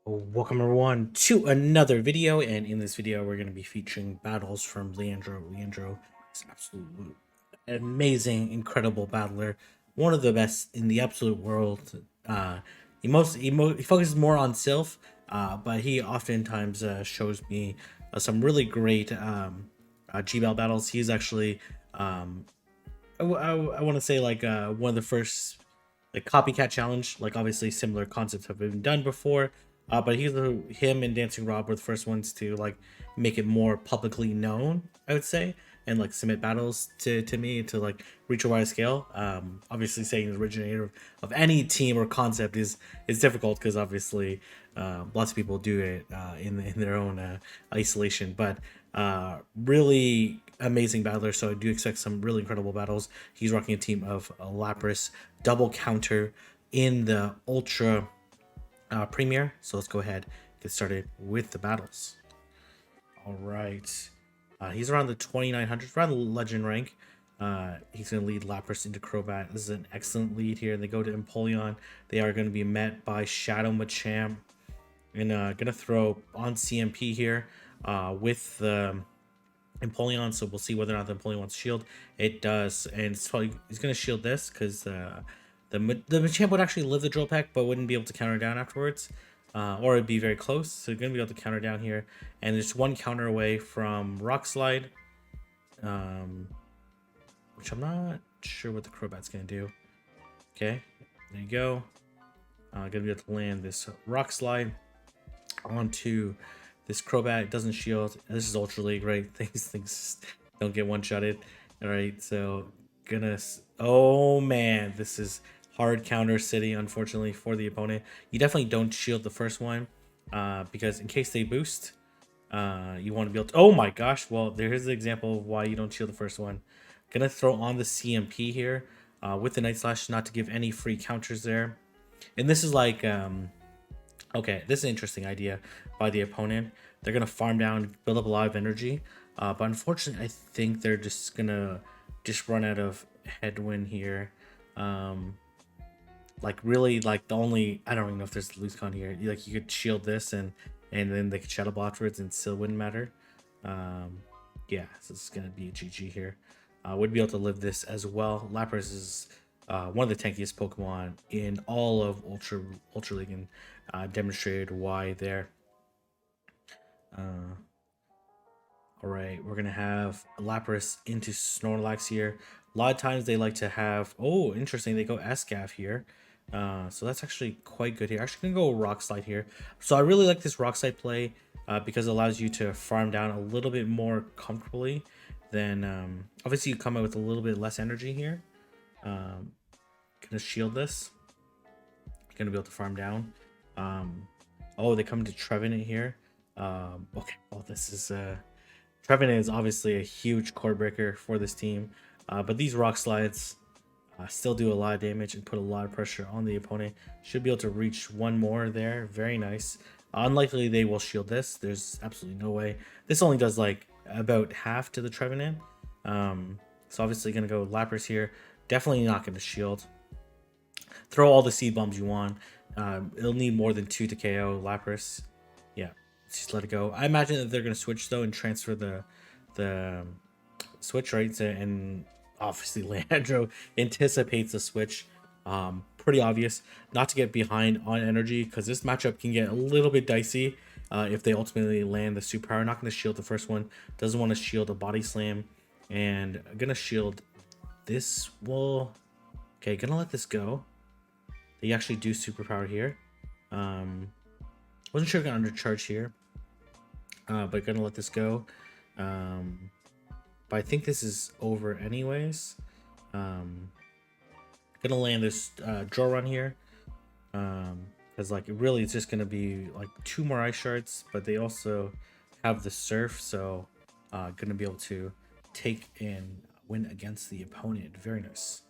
Welcome everyone to another video, and in this video we're going to be featuring battles from Leandro. Leandro is absolute amazing, incredible battler, one of the best in the absolute world. He focuses more on Sylph, but he oftentimes shows me some really great GBL battles. He's actually I want to say like one of the first like copycat challenge, like obviously similar concepts have been done before, but him and Dancing Rob were the first ones to like make it more publicly known, I would say, and like submit battles to me to like reach a wider scale. Obviously saying the originator of any team or concept is difficult because obviously lots of people do it in their own isolation, but really amazing battler. So I do expect some really incredible battles. He's rocking a team of Lapras, double counter in the Ultra Premier. So let's go ahead and get started with the battles. All right. He's around the 2900, around the legend rank. He's going to lead Lapras into Crobat. This is an excellent lead here. They go to Empoleon. They are going to be met by Shadow Machamp. And going to throw on CMP here with the Empoleon. So we'll see whether or not the Empoleon wants shield. It does. And it's probably, he's going to shield this because the Machamp would actually live the Drill Peck, but wouldn't be able to counter down afterwards. Or it'd be very close. So you're going to be able to counter down here. And there's one counter away from Rock Slide. Which I'm not sure what the Crobat's going to do. Okay, there you go. Going to be able to land this Rock Slide onto this Crobat. It doesn't shield. This is Ultra League, right? Things don't get one-shotted. All right, so oh man, this is hard counter city, unfortunately, for the opponent. You definitely don't shield the first one because in case they boost, you want to be able to... Oh my gosh, well, there's the example of why you don't shield the first one. Gonna throw on the CMP here with the Night Slash, not to give any free counters there. And this is like, okay, this is an interesting idea by the opponent. They're gonna farm down, build up a lot of energy, but unfortunately, I think they're just gonna run out of headwind here. Like really, like the only, I don't even know if there's loose con here. Like you could shield this and then they could shadow ball afterwards and still wouldn't matter. Yeah, so it's gonna be a GG here. Would be able to live this as well. Lapras is one of the tankiest Pokemon in all of Ultra League, and demonstrated why there. All right, we're gonna have Lapras into Snorlax here. A lot of times they like to have, oh, interesting, they go Escaf here. So that's actually quite good here. Actually gonna go Rock Slide here. So I really like this Rock Slide play because it allows you to farm down a little bit more comfortably. Then obviously you come out with a little bit less energy here. Gonna shield this. Gonna be able to farm down. Oh, they come to Trevenant here. Okay, well this is Trevenant is obviously a huge core breaker for this team, but these Rock Slides still do a lot of damage and put a lot of pressure on the opponent. Should be able to reach one more there. Very nice. Unlikely they will shield this. There's absolutely no way. This only does like about half to the Trevenant. So obviously gonna go Lapras here. Definitely not gonna shield. Throw all the seed bombs you want. It'll need more than 2 to KO Lapras. Yeah, just let it go. I imagine that they're gonna switch though and transfer the switch, right? And obviously Leandro anticipates the switch. Pretty obvious not to get behind on energy because this matchup can get a little bit dicey if they ultimately land the superpower. Not going to shield the first one. Doesn't want to shield a body slam. And going to shield this. Well, okay, going to let this go. They actually do superpower here. Wasn't sure going to undercharge here. But going to let this go. But I think this is over anyways. Gonna land this draw run here. Because like really it's just gonna be like 2 more ice shards, but they also have the surf, so gonna be able to take and win against the opponent. Very nice.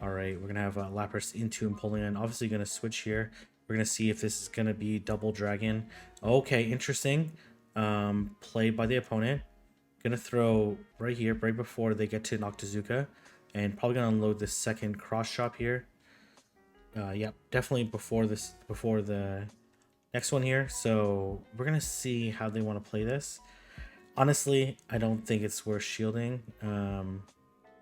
All right, we're gonna have Lapras into Empoleon. Obviously gonna switch here. We're gonna see if this is gonna be double dragon. Okay, interesting play by the opponent. Gonna throw right here, right before they get to Noctizuka, and probably gonna unload the second cross chop here. Yep, definitely before the Next one here. So we're gonna see how they want to play this. Honestly, I don't think it's worth shielding.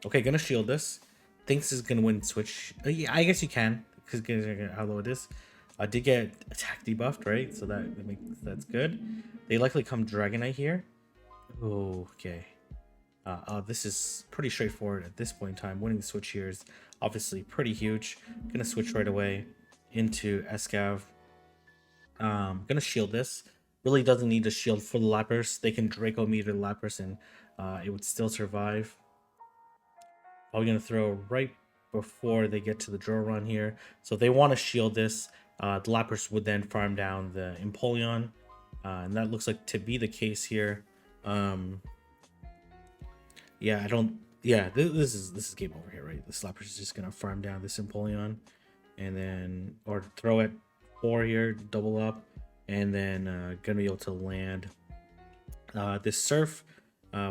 Okay, gonna shield this. Thinks is gonna win switch. Yeah, I guess you can because how low it is. I did get attack debuffed, right? So that's good. They likely come Dragonite here. Oh, okay. This is pretty straightforward at this point in time. Winning the switch here is obviously pretty huge. Gonna switch right away into Escav. Gonna shield this. Really doesn't need to shield for the Lapras. They can Draco meter the Lapras and it would still survive. Probably gonna throw right before they get to the draw run here. So if they want to shield this, the Lapras would then farm down the Empoleon. And that looks like to be the case here. Yeah, I don't. Yeah, this is game over here, right? The Slapper's is just gonna farm down this Empoleon, and then or throw it 4 here, double up, and then gonna be able to land this Surf,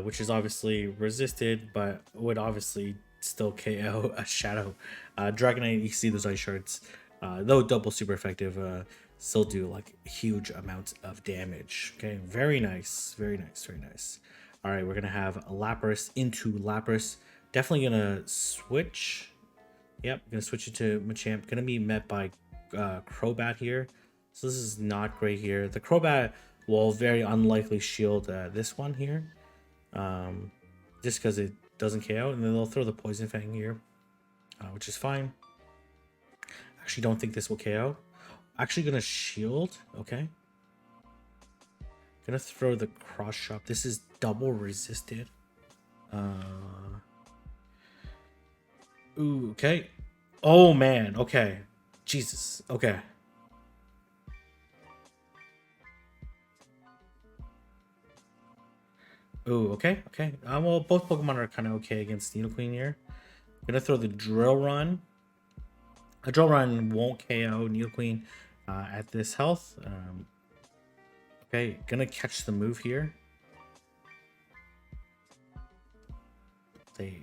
which is obviously resisted, but would obviously still KO a Shadow. Dragonite, you see those Ice Shards, though double super effective, still do like huge amounts of damage. Okay, very nice, very nice, very nice. All right, we're gonna have Lapras into Lapras. Definitely gonna switch. Yep, gonna switch it to Machamp. Gonna be met by Crobat here. So this is not great here. The Crobat will very unlikely shield this one here. Just because it doesn't KO. And then they'll throw the Poison Fang here, which is fine. Actually, don't think this will KO. Actually gonna shield. Okay. Gonna throw the Cross Chop. This is double resisted. Ooh, okay. Oh man, okay. Jesus, okay. Ooh, okay, okay. Well, both Pokemon are kind of okay against Nidoqueen here. Gonna throw the Drill Run. A Drill Run won't KO Nidoqueen at this health. Okay, gonna catch the move here. Say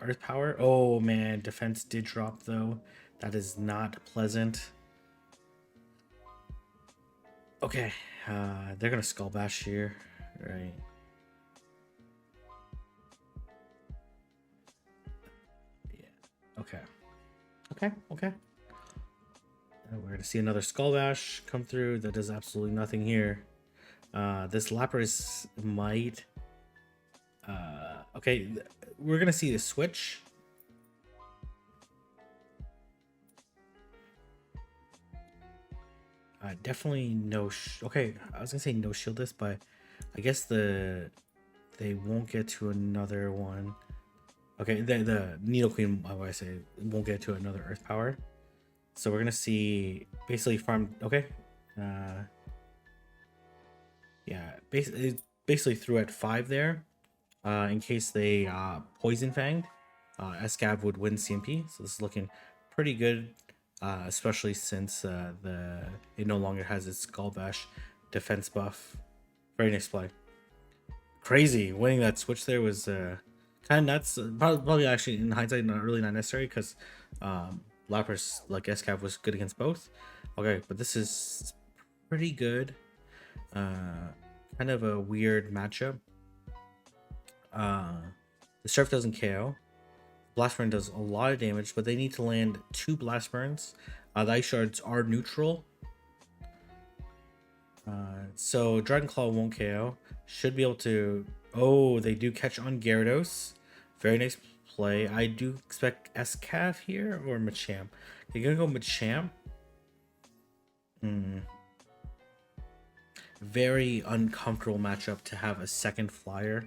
Earth Power. Oh man, defense did drop though. That is not pleasant. Okay, they're gonna Skull Bash here, right? Yeah. Okay. Okay. Okay. We're gonna see another Skull Bash come through. That does absolutely nothing here. This Lapras might. Okay, we're gonna see the switch. Definitely no. Okay, I was gonna say no shield this, but I guess they won't get to another one. Okay, the Nidoqueen, how do I say, won't get to another Earth Power. So we're gonna see basically farm. Okay, yeah, basically threw at 5 there. In case they Poison Fanged, Escav would win CMP. So this is looking pretty good, especially since it no longer has its Skull Bash defense buff. Very nice play. Crazy winning that switch there was kind of nuts. Probably actually in hindsight not really not necessary because Lapras like Escav was good against both. Okay, but this is pretty good. Kind of a weird matchup. The Surf doesn't KO. Blast Burn does a lot of damage, but they need to land 2 Blast Burns. The Ice Shards are neutral. So Dragon Claw won't KO. Should be able to... Oh, they do catch on Gyarados. Very nice play. I do expect Escav here or Machamp. You're gonna go Machamp. Very uncomfortable matchup to have a second flyer.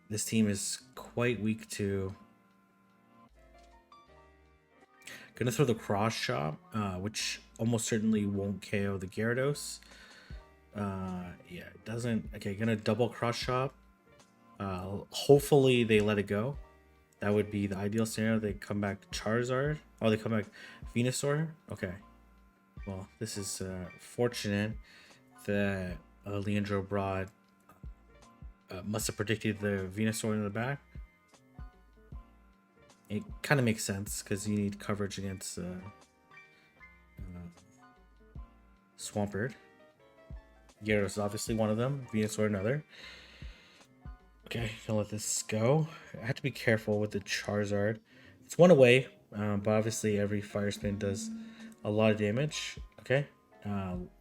This team is quite weak to... Gonna throw the Cross Chop, which almost certainly won't KO the Gyarados. Yeah, it doesn't. Okay, gonna double Cross Chop. Hopefully they let it go. That would be the ideal scenario. They come back Charizard. Oh, they come back Venusaur. Okay. Well, this is fortunate that Leandro brought must have predicted the Venusaur in the back. It kind of makes sense because you need coverage against Swampert. Gyarados is obviously one of them. Venusaur another. Okay, gonna let this go. I have to be careful with the Charizard. It's one away, but obviously every Fire Spin does a lot of damage. Okay,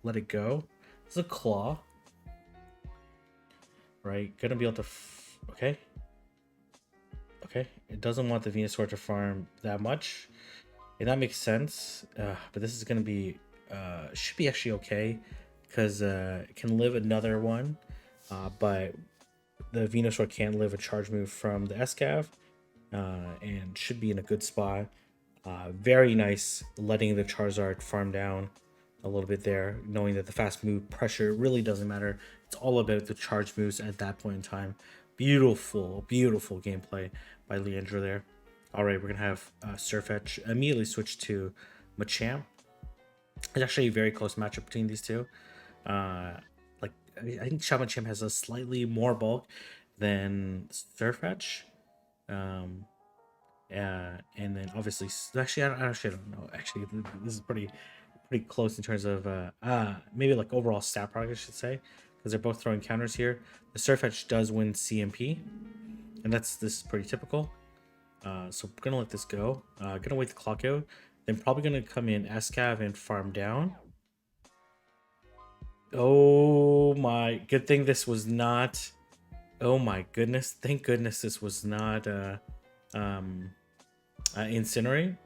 let it go. It's a Claw. Right, gonna be able to. Okay. Okay, it doesn't want the Venusaur to farm that much, and that makes sense. But this is gonna be should be actually okay, because it can live another one, but the Venusaur can live a charge move from the Escav, and should be in a good spot. Very nice letting the Charizard farm down a little bit there, knowing that the fast move pressure really doesn't matter. It's all about the charge moves at that point in time. Beautiful, beautiful gameplay by Leandro there. All right, we're gonna have Surfetch immediately switch to Machamp. It's actually a very close matchup between these two. Like I think Machamp has a slightly more bulk than Surfetch. And then obviously, actually, I actually don't know. Actually, this is pretty close in terms of maybe like overall stat product, I should say, because they're both throwing counters here. The Surfetch does win CMP, and this is pretty typical. So we're gonna let this go. Gonna wait the clock out. Then probably gonna come in Escav and farm down. Oh my! Good thing this was not. Oh my goodness! Thank goodness this was not Incinerate.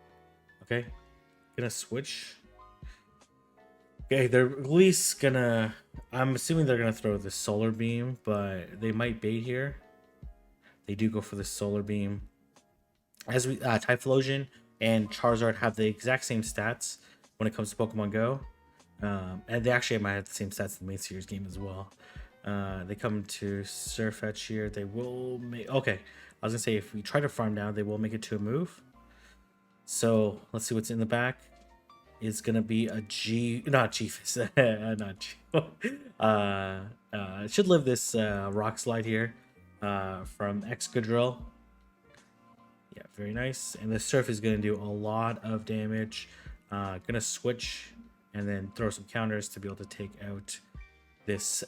Okay, gonna switch. Okay, they're at least gonna. I'm assuming they're gonna throw the Solar Beam, but they might bait here. They do go for the Solar Beam. As we Typhlosion and Charizard have the exact same stats when it comes to Pokemon Go, and they actually might have the same stats in the main series game as well. They come to Surfetch here. They will make. Okay, I was gonna say if we try to farm down, they will make it to a move. So let's see what's in the back. It's gonna be a not G, not G. It should live this Rock Slide here from Excadrill. Yeah, very nice. And the Surf is gonna do a lot of damage. Gonna switch and then throw some counters to be able to take out this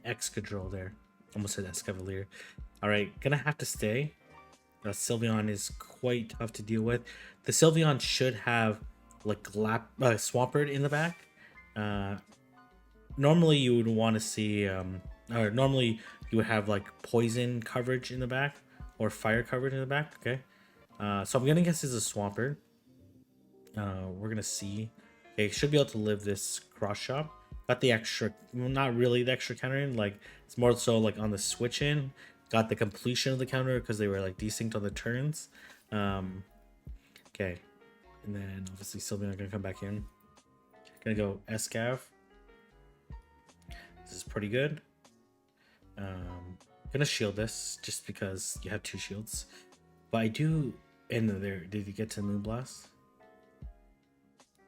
Excadrill there. Almost said Escavalier. All right, gonna have to stay. Sylveon is quite tough to deal with. The Sylveon should have like Swampert in the back. Normally you would want to see, or normally you would have like poison coverage in the back or fire coverage in the back. Okay, so I'm gonna guess it's a Swampert. We're gonna see. Okay, should be able to live this cross shop. Got the extra, well, not really the extra counter in. Like it's more so like on the switch in. Got the completion of the counter because they were like desynced on the turns. Okay, and then obviously Sylveon gonna come back in. Gonna go Escav. This is pretty good. Gonna shield this just because you have 2 shields. But I do. And there, did you get to Moonblast?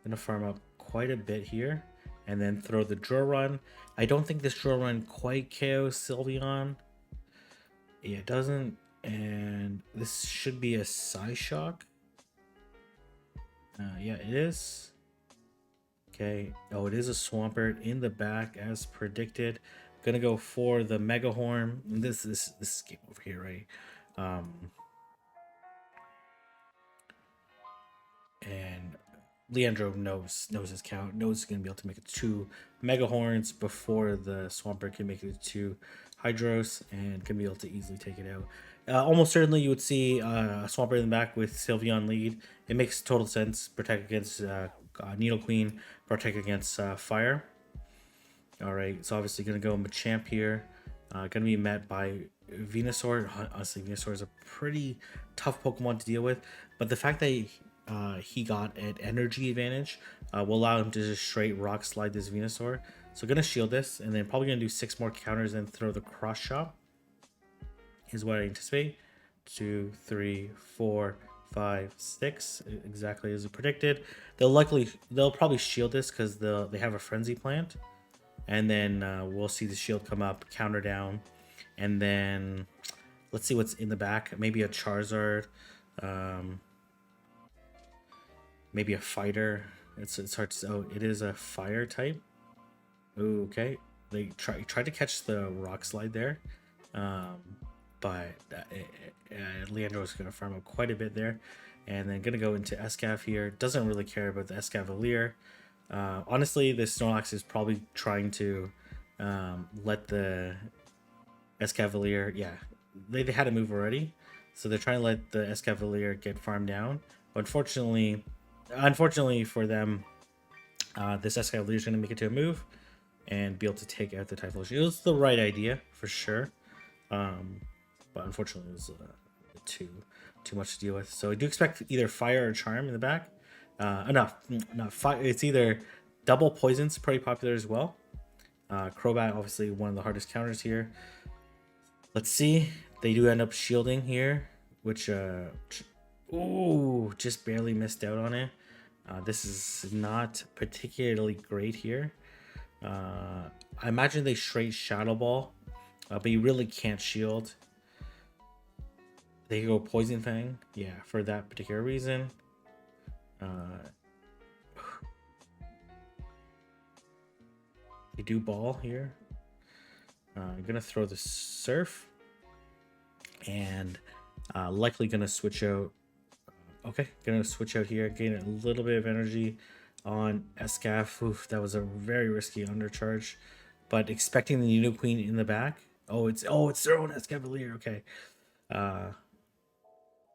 Gonna farm up quite a bit here, and then throw the Draw Run. I don't think this Draw Run quite KOs Sylveon. Yeah, it doesn't, and this should be a Psyshock. Yeah, it is. Okay. Oh, it is a Swampert in the back as predicted. Gonna go for the Mega Horn. This game over here, right? And Leandro knows his count. Knows he's gonna be able to make it 2 Mega Horns before the Swampert can make it 2 Hydros, and can be able to easily take it out. Almost certainly you would see Swampert in the back with Sylveon lead. It makes total sense. Protect against Needle Queen, protect against fire. All right, so obviously gonna go Machamp here. Gonna be met by Venusaur. Honestly, Venusaur is a pretty tough Pokemon to deal with, but the fact that he got an energy advantage will allow him to just straight rock slide this Venusaur. So gonna shield this, and then probably gonna do 6 more counters and throw the cross shot. Is what I anticipate. 2, 3, 4, 5, 6, exactly as predicted. They'll probably shield this because they have a frenzy plant, and then we'll see the shield come up, counter down, and then let's see what's in the back. Maybe a Charizard, maybe a Fighter. It's hard to. Oh, it is a fire type. Ooh, okay. They tried to catch the rock slide there, um, but Leandro is going to farm up quite a bit there, and then going to go into Escav here. Doesn't really care about the Escavalier. Honestly, the Snorlax is probably trying to let the Escavalier. Yeah, they had a move already, so they're trying to let the Escavalier get farmed down. But unfortunately for them, this Escavalier is going to make it to a move and be able to take out the Typhlosion. It was the right idea for sure, but unfortunately it was too much to deal with. So I do expect either Fire or Charm in the back. Not fire. It's either double Poison's pretty popular as well. Crobat obviously one of the hardest counters here. Let's see. They do end up shielding here, which ooh, just barely missed out on it. This is not particularly great here. I imagine they straight Shadow Ball, but you really can't shield. They go Poison Fang, yeah, for that particular reason. They do Ball here. I'm gonna throw the Surf, and likely gonna switch out. Okay, gonna switch out here, gain a little bit of energy on Escaf. Oof, that was a very risky undercharge, but expecting the Nidoqueen in the back. Oh, it's their own Escavalier. Okay.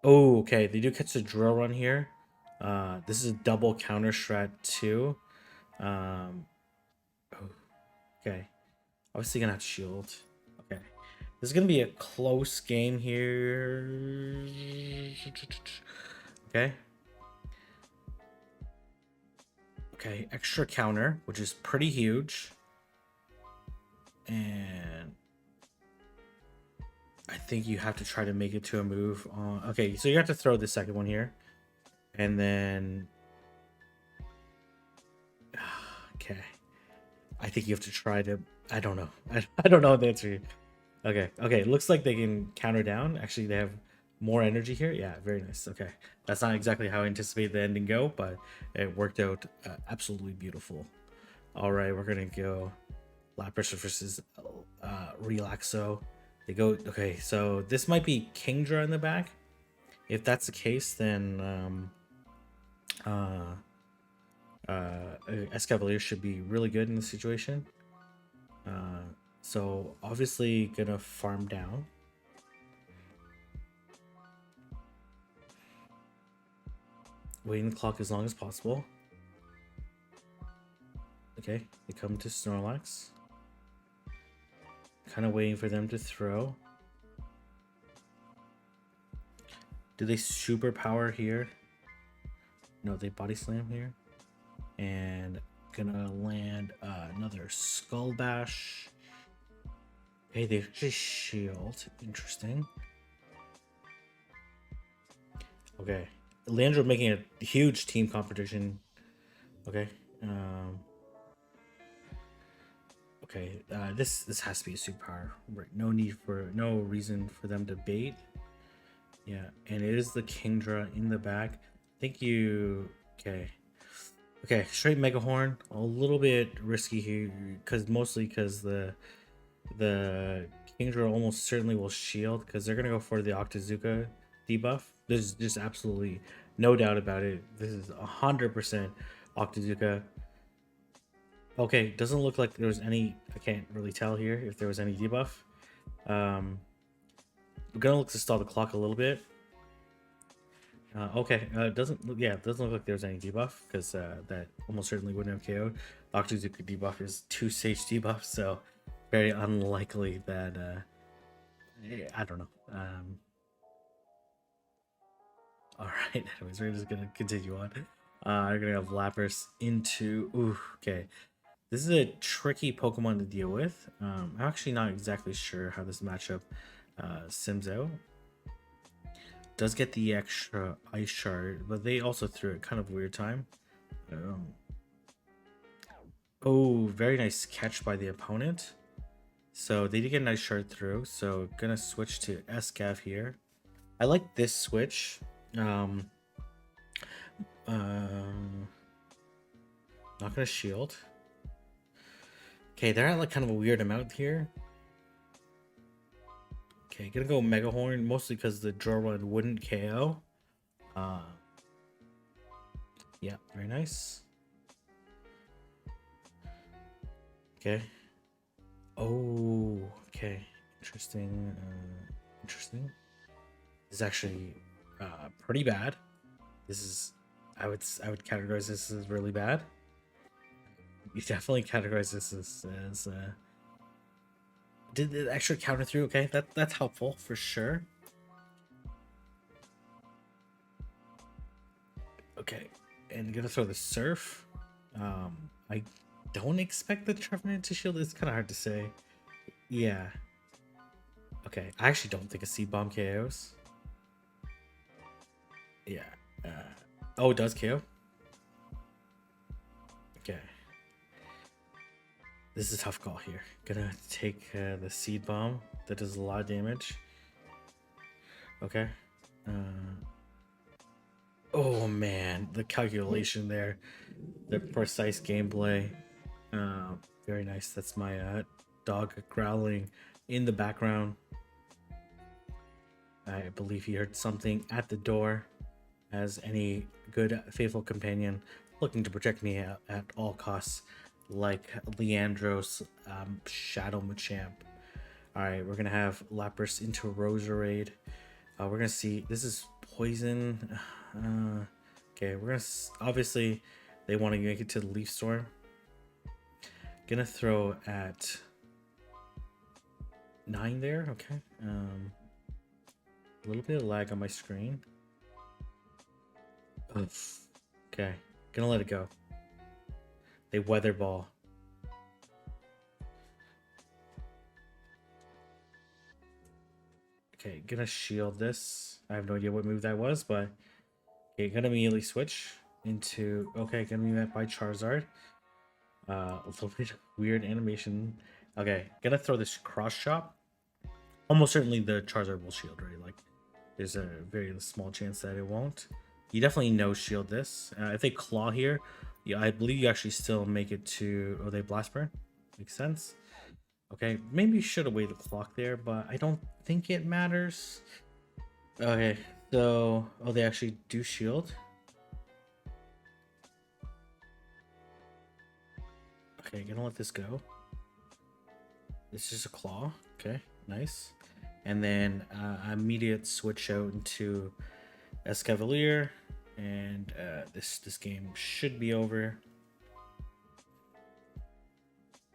Oh, okay. They do catch the Drill Run here. This is a double counter strat too. Oh, okay. Obviously gonna have to shield. Okay. This is gonna be a close game here. Okay. Okay, extra counter, which is pretty huge. And I think you have to try to make it to a move on. Okay, so you have to throw the second one here. And then okay. I think you have to try to I don't know. I don't know the answer. Okay, looks like they can counter down. Actually, they have more energy here. Yeah, very nice. Okay, that's not exactly how I anticipated the ending go, but it worked out absolutely beautiful. All right, we're gonna go Lapras versus Relaxo. They go okay. So this might be Kingdra in the back. If that's the case, then Escavalier should be really good in this situation. So obviously gonna farm down. Waiting the clock as long as possible. Okay, they come to Snorlax. Kind of waiting for them to throw. Do they superpower here? No, they body slam here. And gonna land another Skull Bash. Okay, they actually shield. Interesting. Okay. Leandro making a huge team competition. Okay. Okay, this has to be a superpower. Right. No reason for them to bait. Yeah, and it is the Kingdra in the back. I think you okay. Okay, straight Mega Horn. A little bit risky here, mostly because the Kingdra almost certainly will shield because they're gonna go for the Octazooka debuff. There's just absolutely no doubt about it. This is 100% Octazooka. Okay, doesn't look like there was any. I can't really tell here if there was any debuff. We're gonna look to stall the clock a little bit. Okay, it doesn't look like there's any debuff because that almost certainly wouldn't have KO'd. Octazooka debuff is 2 stage debuff, so very unlikely that I don't know. All right, anyways, we're just gonna continue on. We're gonna have Lapras into. Ooh, okay. This is a tricky Pokemon to deal with. I'm actually not exactly sure how this matchup sims out. Does get the extra Ice Shard, but they also threw it kind of weird time. Oh, very nice catch by the opponent. So they did get a nice shard through. So gonna switch to Escav here. I like this switch. Not gonna shield. Okay, they're at like kind of a weird amount here. Okay, gonna go Mega Horn, mostly because the draw run wouldn't KO. Yeah, very nice. Okay. Oh, okay. Interesting. Interesting. This is actually pretty bad. This is, I would categorize this as really bad. You definitely categorize this as did the extra counter through. Okay, that's helpful for sure. Okay, and gonna throw the surf. I don't expect the Trevenant to shield. It's kind of hard to say. Yeah. Okay, I actually don't think a Seed Bomb KOs. Yeah. Oh, it does KO. Okay. This is a tough call here. Gonna take the Seed Bomb. That does a lot of damage. Okay. Oh man, the calculation there. The precise gameplay. Very nice. That's my dog growling in the background. I believe he heard something at the door, as any good faithful companion looking to protect me at all costs, like Leandro's Shadow Machamp. Alright, we're gonna have Lapras into Roserade. We're gonna see, this is poison. Okay, we're gonna, obviously they want to make it to the Leaf Storm. Gonna throw at 9 there. Okay. A little bit of lag on my screen. Oof. Okay, gonna let it go. They Weather Ball. Okay, gonna shield this. I have no idea what move that was, but okay, gonna immediately switch into, okay, gonna be met by Charizard. A little bit of weird animation. Okay, gonna throw this cross chop. Almost certainly the Charizard will shield, right? Like, there's a very small chance that it won't. You definitely no shield this. If they claw here, yeah, I believe you actually still make it to, oh, they blast burn. Makes sense. Okay, maybe you should have waited the clock there, but I don't think it matters. Okay, so, oh, they actually do shield. Okay, gonna let this go. This is a claw. Okay, nice. And then immediate switch out into Escavalier, and this game should be over.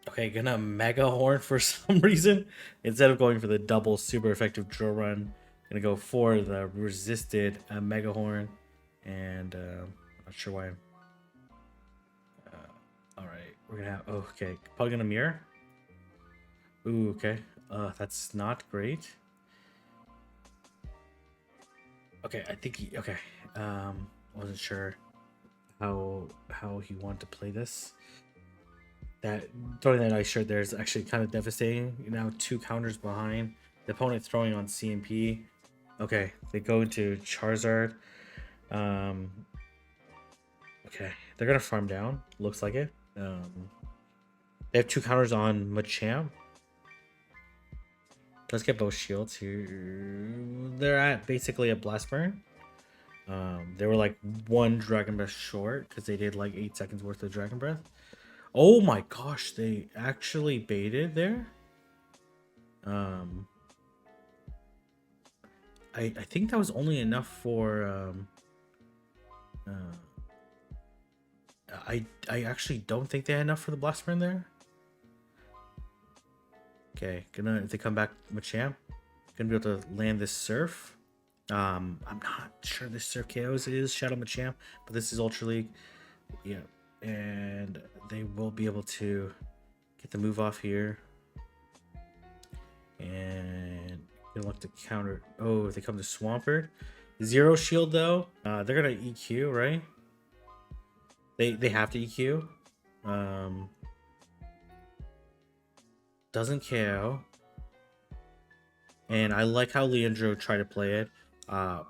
Okay, gonna Mega Horn for some reason instead of going for the double super effective drill run. Gonna go for the resisted Mega Horn, and I'm not sure why. All right, we're gonna have, oh, okay, probably gonna mirror. Ooh, okay. That's not great. Okay, I think he, okay. Wasn't sure how he wanted to play this. That throwing that ice shirt there is actually kind of devastating. Now 2 counters behind. The opponent throwing on CMP. Okay, they go into Charizard. Okay, they're gonna farm down. Looks like it. They have 2 counters on Machamp. Let's get both shields here. They're at basically a blast burn. They were like 1 Dragon Breath short because they did like 8 seconds worth of Dragon Breath. Oh my gosh, they actually baited there. I think that was only enough for I actually don't think they had enough for the blast burn there. Okay, if they come back Machamp, gonna be able to land this surf. I'm not sure this surf KOs is Shadow Machamp, but this is Ultra League. Yeah, and they will be able to get the move off here. And gonna look to counter. Oh, if they come to Swampert. 0 shield though. They're gonna EQ, right? They have to EQ. Doesn't KO. And I like how Leandro tried to play it.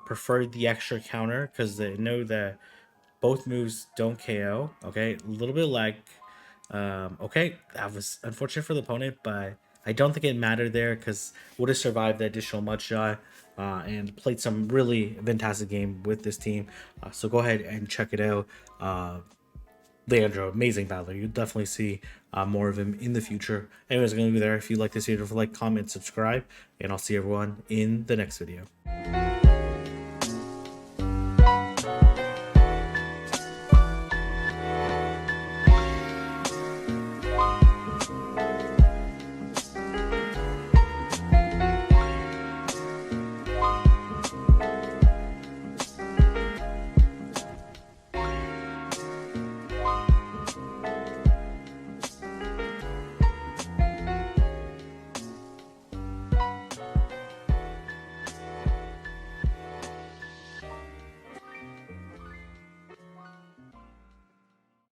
Preferred the extra counter because they know that Both moves don't KO. Okay, a little bit lag. Okay, that was unfortunate for the opponent, but I don't think it mattered there because would have survived the additional mud shot and played some really fantastic game with this team. So go ahead and check it out. Leandro, amazing battler. You'll definitely see more of him in the future. Anyways, I'm going to be there. If you like this video, like, comment, subscribe, and I'll see everyone in the next video.